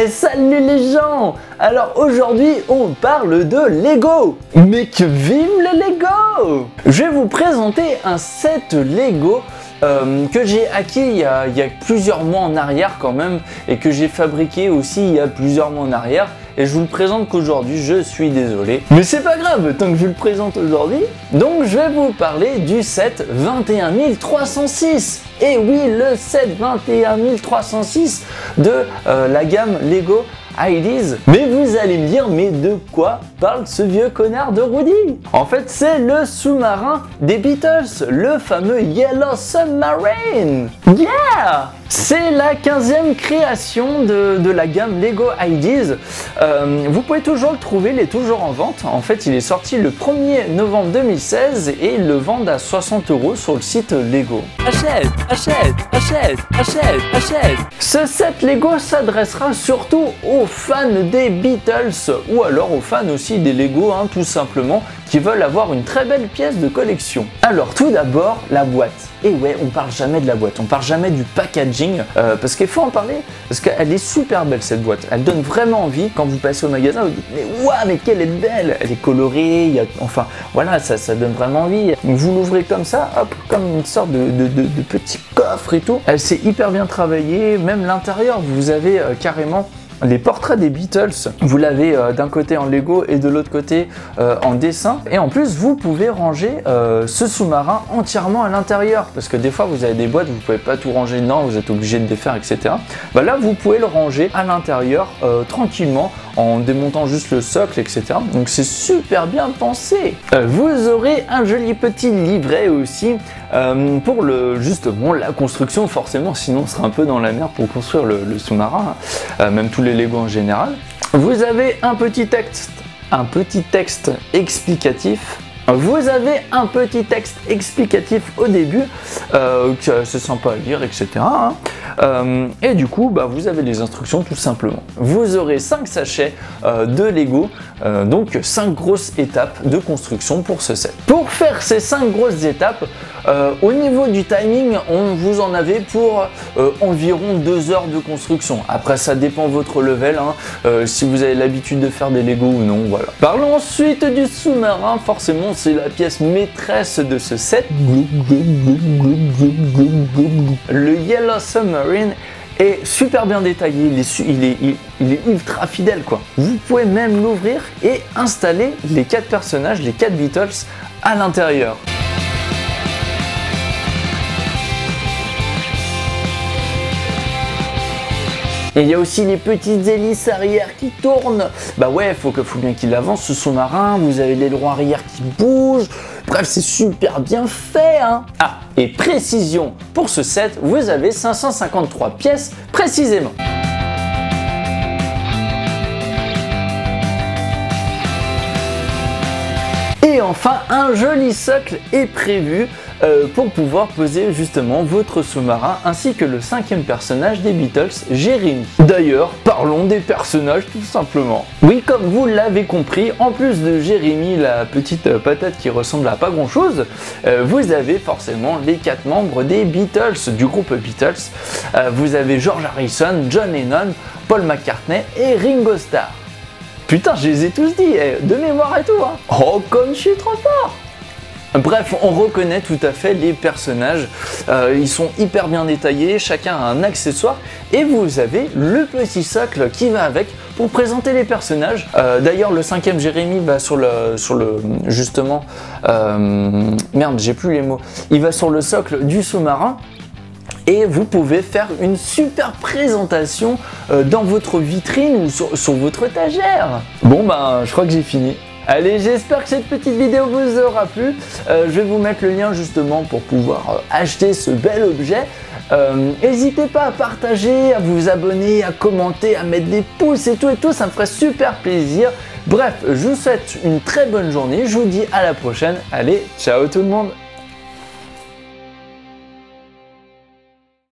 Ouais, salut les gens! Alors aujourd'hui, on parle de Lego! Mais que vive les Lego! Je vais vous présenter un set Lego que j'ai acquis il y a plusieurs mois en arrière quand même, et que j'ai fabriqué aussi il y a plusieurs mois en arrière. Et je vous le présente qu'aujourd'hui, je suis désolé. Mais c'est pas grave, tant que je le présente aujourd'hui. Donc je vais vous parler du set 21306. Et oui, le set 21306 de la gamme Lego Ideas. Mais vous allez me dire, mais de quoi parle ce vieux connard de Rudy? En fait, c'est le sous-marin des Beatles, le fameux Yellow Submarine. Yeah! C'est la 15e création de la gamme Lego Ideas. Vous pouvez toujours le trouver, il est toujours en vente. En fait, il est sorti le 1er novembre 2016 et ils le vendent à 60 € sur le site Lego. Achète, achète, achète, achète, achète. Ce set Lego s'adressera surtout aux fans des Beatles ou alors aux fans aussi des Lego, hein, tout simplement, qui veulent avoir une très belle pièce de collection. Alors tout d'abord, la boîte. Et ouais, on parle jamais de la boîte, on parle jamais du packaging, parce qu'il faut en parler, parce qu'elle est super belle cette boîte. Elle donne vraiment envie. Quand vous passez au magasin, vous dites mais waouh, mais qu'elle est belle. Elle est colorée, enfin voilà, ça donne vraiment envie. Vous l'ouvrez comme ça, hop, comme une sorte de petit coffre et tout. Elle s'est hyper bien travaillée, même l'intérieur, vous avez carrément les portraits des Beatles, vous l'avez d'un côté en Lego et de l'autre côté en dessin. Et en plus, vous pouvez ranger ce sous-marin entièrement à l'intérieur. Parce que des fois, vous avez des boîtes, vous ne pouvez pas tout ranger dedans, vous êtes obligé de défaire, etc. Bah là, vous pouvez le ranger à l'intérieur tranquillement en démontant juste le socle, etc. Donc c'est super bien pensé. Vous aurez un joli petit livret aussi pour justement la construction, forcément, sinon on sera un peu dans la merde pour construire le sous-marin, hein. Même tous les Lego en général. Vous avez un petit texte explicatif. Vous avez un petit texte explicatif au début, c'est sympa à lire, etc. Hein. Et du coup, bah, vous avez les instructions tout simplement. Vous aurez 5 sachets de Lego, donc 5 grosses étapes de construction pour ce set. Pour faire ces 5 grosses étapes, au niveau du timing, vous en avez pour environ 2 heures de construction. Après, ça dépend de votre level, hein, si vous avez l'habitude de faire des Lego ou non, voilà. Parlons ensuite du sous-marin, forcément c'est la pièce maîtresse de ce set. Le Yellow Submarine est super bien détaillé, il est ultra fidèle quoi. Vous pouvez même l'ouvrir et installer les 4 personnages, les 4 Beatles à l'intérieur. Et il y a aussi les petites hélices arrière qui tournent. Bah ouais, faut bien qu'il avance ce sous-marin. Vous avez l'aileron arrière qui bouge. Bref, c'est super bien fait, hein. Ah, et précision, pour ce set, vous avez 553 pièces précisément. Et enfin, un joli socle est prévu pour pouvoir poser justement votre sous-marin ainsi que le 5e personnage des Beatles, Jérémy. D'ailleurs, parlons des personnages tout simplement. Oui, comme vous l'avez compris, en plus de Jérémy, la petite patate qui ressemble à pas grand chose, vous avez forcément les 4 membres des Beatles, du groupe Beatles. Vous avez George Harrison, John Lennon, Paul McCartney et Ringo Starr. Putain, je les ai tous dit, de mémoire et tout, hein. Oh, comme je suis trop fort! Bref, on reconnaît tout à fait les personnages, ils sont hyper bien détaillés, chacun a un accessoire et vous avez le petit socle qui va avec pour présenter les personnages. D'ailleurs, le 5e Jérémy va sur le justement, merde, j'ai plus les mots, il va sur le socle du sous-marin. Et vous pouvez faire une super présentation dans votre vitrine ou sur votre étagère. Bon ben, je crois que j'ai fini. Allez, j'espère que cette petite vidéo vous aura plu. Je vais vous mettre le lien justement pour pouvoir acheter ce bel objet. N'hésitez pas à partager, à vous abonner, à commenter, à mettre des pouces et tout, ça me ferait super plaisir. Bref, je vous souhaite une très bonne journée, je vous dis à la prochaine. Allez, ciao tout le monde!